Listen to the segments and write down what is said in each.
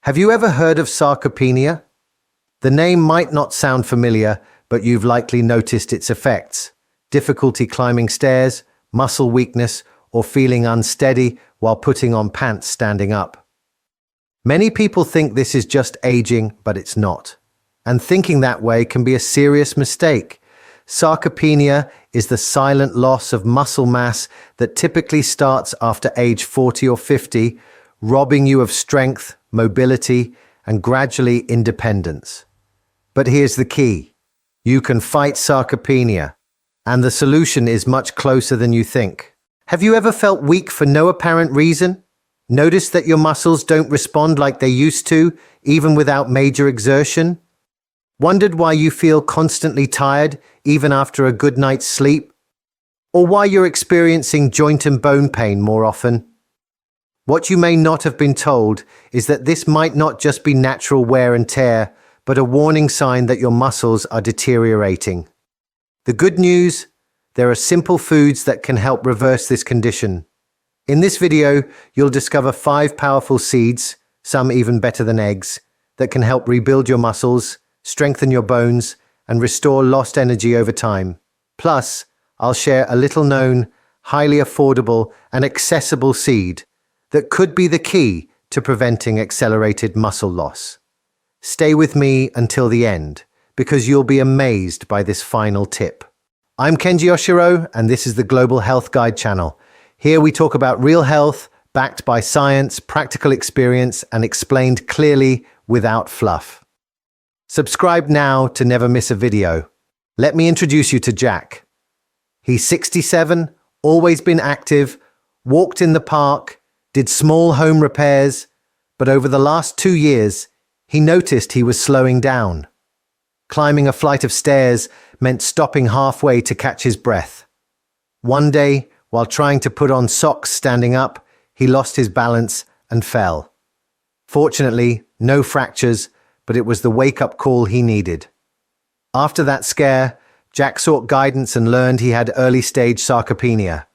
Have you ever heard of sarcopenia? The name might not sound familiar, but you've likely noticed its effects. Difficulty climbing stairs, muscle weakness, or feeling unsteady while putting on pants standing up. Many people think this is just aging, but it's not. And thinking that way can be a serious mistake. Sarcopenia is the silent loss of muscle mass that typically starts after age 40 or 50, robbing you of strength, mobility, and gradually independence. But here's the key. You can fight sarcopenia, and the solution is much closer than you think. Have you ever felt weak for no apparent reason? Noticed that your muscles don't respond like they used to, even without major exertion? Wondered why you feel constantly tired, even after a good night's sleep? Or why you're experiencing joint and bone pain more often? What you may not have been told is that this might not just be natural wear and tear, but a warning sign that your muscles are deteriorating. The good news, there are simple foods that can help reverse this condition. In this video, you'll discover 5 powerful seeds, some even better than eggs, that can help rebuild your muscles, strengthen your bones, and restore lost energy over time. Plus, I'll share a little-known, highly affordable, and accessible seed that could be the key to preventing accelerated muscle loss. Stay with me until the end, because you'll be amazed by this final tip. I'm Kenji Oshiro, and this is the Global Health Guide channel. Here we talk about real health, backed by science, practical experience, and explained clearly without fluff. Subscribe now to never miss a video. Let me introduce you to Jack. He's 67, always been active, walked in the park, did small home repairs, but over the last 2 years, he noticed he was slowing down. Climbing a flight of stairs meant stopping halfway to catch his breath. One day, while trying to put on socks standing up, he lost his balance and fell. Fortunately, no fractures, but it was the wake-up call he needed. After that scare, Jack sought guidance and learned he had early-stage sarcopenia.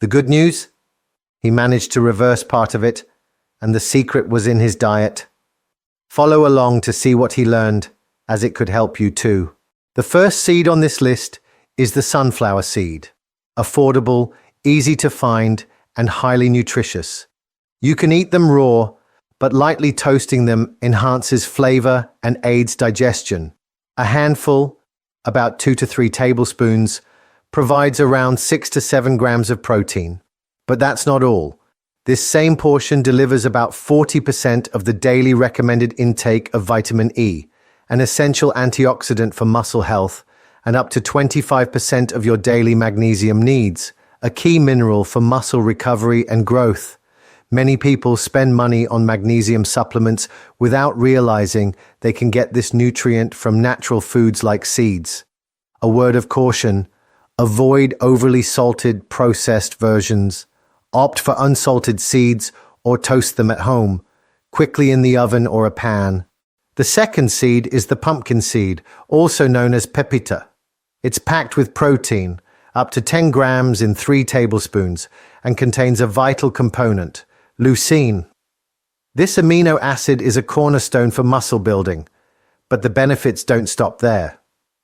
The good news? He managed to reverse part of it, and the secret was in his diet. Follow along to see what he learned, as it could help you too. The first seed on this list is the sunflower seed. Affordable, easy to find, and highly nutritious. You can eat them raw, but lightly toasting them enhances flavor and aids digestion. A handful, about 2 to 3 tablespoons, provides around 6 to 7 grams of protein. But that's not all. This same portion delivers about 40% of the daily recommended intake of vitamin E, an essential antioxidant for muscle health, and up to 25% of your daily magnesium needs, a key mineral for muscle recovery and growth. Many people spend money on magnesium supplements without realizing they can get this nutrient from natural foods like seeds. A word of caution: avoid overly salted, processed versions. Opt for unsalted seeds or toast them at home, quickly in the oven or a pan. The second seed is the pumpkin seed, also known as pepita. It's packed with protein, up to 10 grams in 3 tablespoons, and contains a vital component, leucine. This amino acid is a cornerstone for muscle building, but the benefits don't stop there.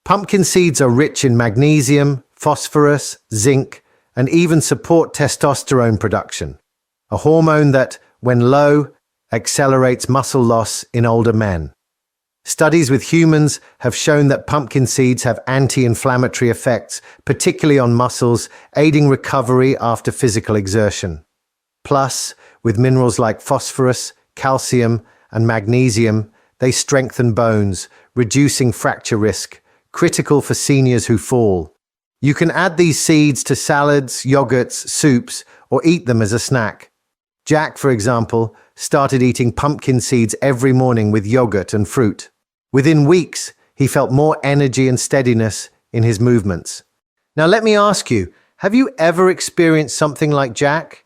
Pumpkin seeds are rich in magnesium, phosphorus, zinc, and even support testosterone production, a hormone that, when low, accelerates muscle loss in older men. Studies with humans have shown that pumpkin seeds have anti-inflammatory effects, particularly on muscles, aiding recovery after physical exertion. Plus, with minerals like phosphorus, calcium, and magnesium, they strengthen bones, reducing fracture risk, critical for seniors who fall. You can add these seeds to salads, yogurts, soups, or eat them as a snack. Jack, for example, started eating pumpkin seeds every morning with yogurt and fruit. Within weeks, he felt more energy and steadiness in his movements. Now let me ask you, have you ever experienced something like Jack?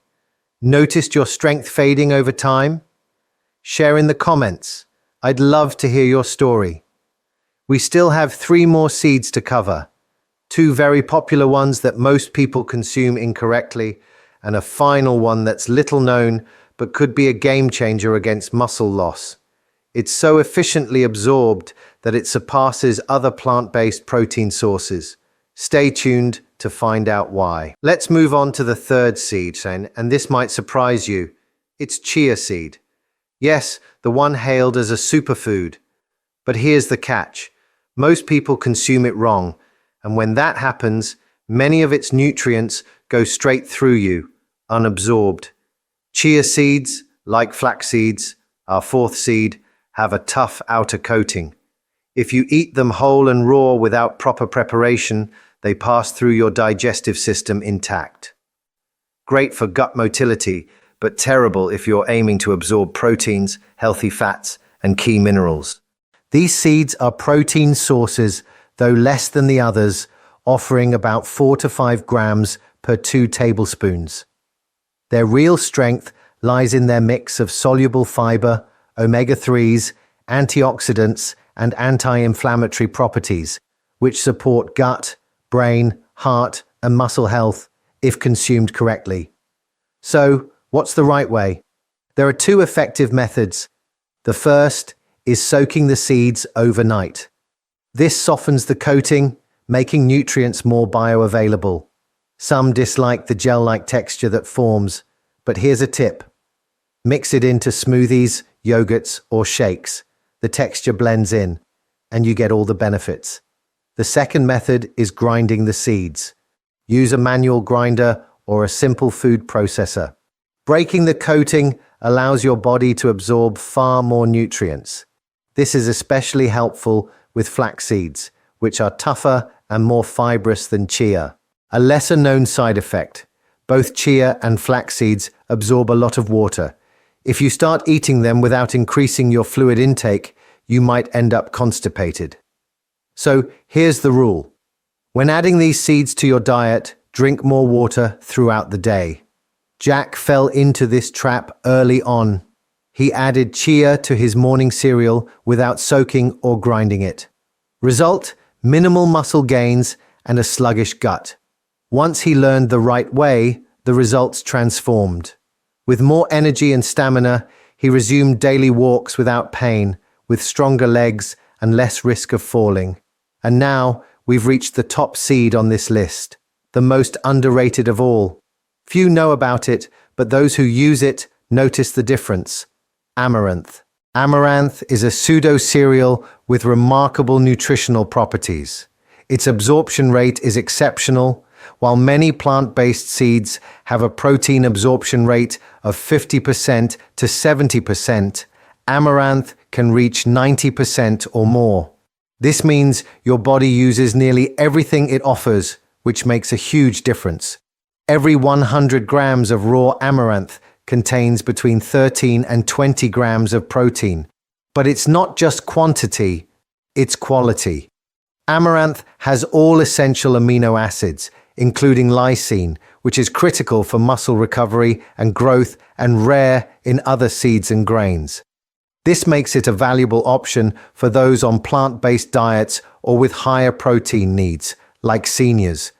Noticed your strength fading over time? Share in the comments. I'd love to hear your story. We still have 3 more seeds to cover. 2 very popular ones that most people consume incorrectly, and a final one that's little known but could be a game changer against muscle loss. It's so efficiently absorbed that it surpasses other plant-based protein sources. Stay tuned to find out why. Let's move on to the third seed, and this might surprise you. It's chia seed. Yes, the one hailed as a superfood. But here's the catch. Most people consume it wrong, and when that happens, many of its nutrients go straight through you, unabsorbed. Chia seeds, like flax seeds, our fourth seed, have a tough outer coating. If you eat them whole and raw without proper preparation, they pass through your digestive system intact. Great for gut motility, but terrible if you're aiming to absorb proteins, healthy fats, and key minerals. These seeds are protein sources, though less than the others, offering about 4 to 5 grams per 2 tablespoons. Their real strength lies in their mix of soluble fiber, omega-3s, antioxidants, and anti-inflammatory properties, which support gut, brain, heart, and muscle health if consumed correctly. So, what's the right way? There are 2 effective methods. The first is soaking the seeds overnight. This softens the coating, making nutrients more bioavailable. Some dislike the gel-like texture that forms, but here's a tip. Mix it into smoothies, yogurts, or shakes. The texture blends in, and you get all the benefits. The second method is grinding the seeds. Use a manual grinder or a simple food processor. Breaking the coating allows your body to absorb far more nutrients. This is especially helpful with flax seeds, which are tougher and more fibrous than chia. A lesser-known side effect: both chia and flax seeds absorb a lot of water. If you start eating them without increasing your fluid intake, you might end up constipated. So here's the rule. When adding these seeds to your diet, drink more water throughout the day. Jack fell into this trap early on. He added chia to his morning cereal without soaking or grinding it. Result: minimal muscle gains and a sluggish gut. Once he learned the right way, the results transformed. With more energy and stamina, he resumed daily walks without pain, with stronger legs and less risk of falling. And now, we've reached the top seed on this list, the most underrated of all. Few know about it, but those who use it notice the difference. Amaranth. Amaranth is a pseudo-cereal with remarkable nutritional properties. Its absorption rate is exceptional. While many plant-based seeds have a protein absorption rate of 50% to 70%, amaranth can reach 90% or more. This means your body uses nearly everything it offers, which makes a huge difference. Every 100 grams of raw amaranth contains between 13 and 20 grams of protein. But it's not just quantity, it's quality. Amaranth has all essential amino acids, including lysine, which is critical for muscle recovery and growth and rare in other seeds and grains. This makes it a valuable option for those on plant-based diets or with higher protein needs, like seniors.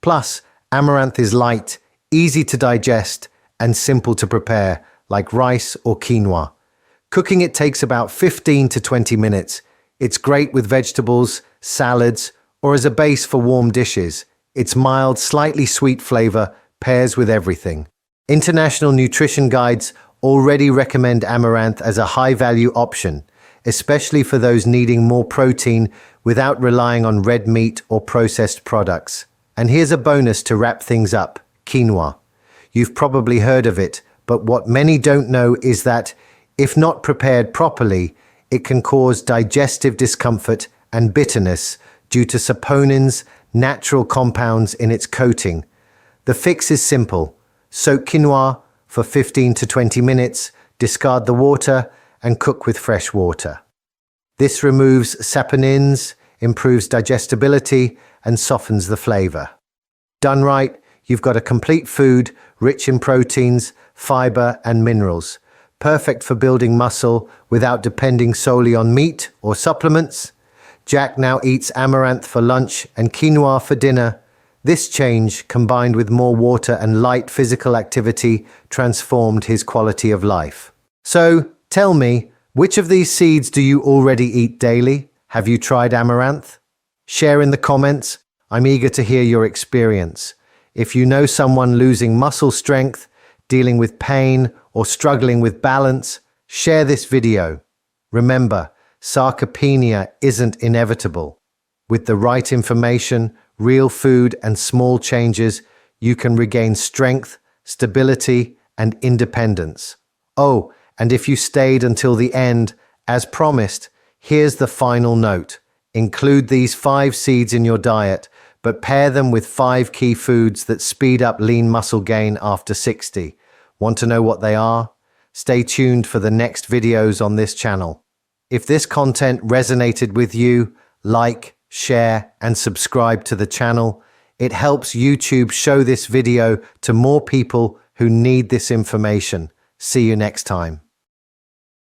Plus, amaranth is light, easy to digest, and simple to prepare, like rice or quinoa. Cooking it takes about 15 to 20 minutes. It's great with vegetables, salads, or as a base for warm dishes. Its mild, slightly sweet flavor pairs with everything. International nutrition guides already recommend amaranth as a high-value option, especially for those needing more protein without relying on red meat or processed products. And here's a bonus to wrap things up: quinoa. You've probably heard of it, but what many don't know is that, if not prepared properly, it can cause digestive discomfort and bitterness due to saponins, natural compounds in its coating. The fix is simple. Soak quinoa for 15 to 20 minutes, discard the water, and cook with fresh water. This removes saponins, improves digestibility, and softens the flavor. Done right, you've got a complete food rich in proteins, fiber, and minerals, perfect for building muscle without depending solely on meat or supplements. Jack now eats amaranth for lunch and quinoa for dinner. This change, combined with more water and light physical activity, transformed his quality of life. So, tell me, Which of these seeds do you already eat daily? Have you tried amaranth? Share in the comments. I'm eager to hear your experience. If you know someone losing muscle strength, dealing with pain, or struggling with balance, share this video. Remember, sarcopenia isn't inevitable. With the right information, real food, and small changes, you can regain strength, stability, and independence. Oh, and if you stayed until the end, as promised, here's the final note. Include these 5 seeds in your diet, but pair them with 5 key foods that speed up lean muscle gain after 60. Want to know what they are? Stay tuned for the next videos on this channel. If this content resonated with you, like, share, and subscribe to the channel. It helps YouTube show this video to more people who need this information. See you next time.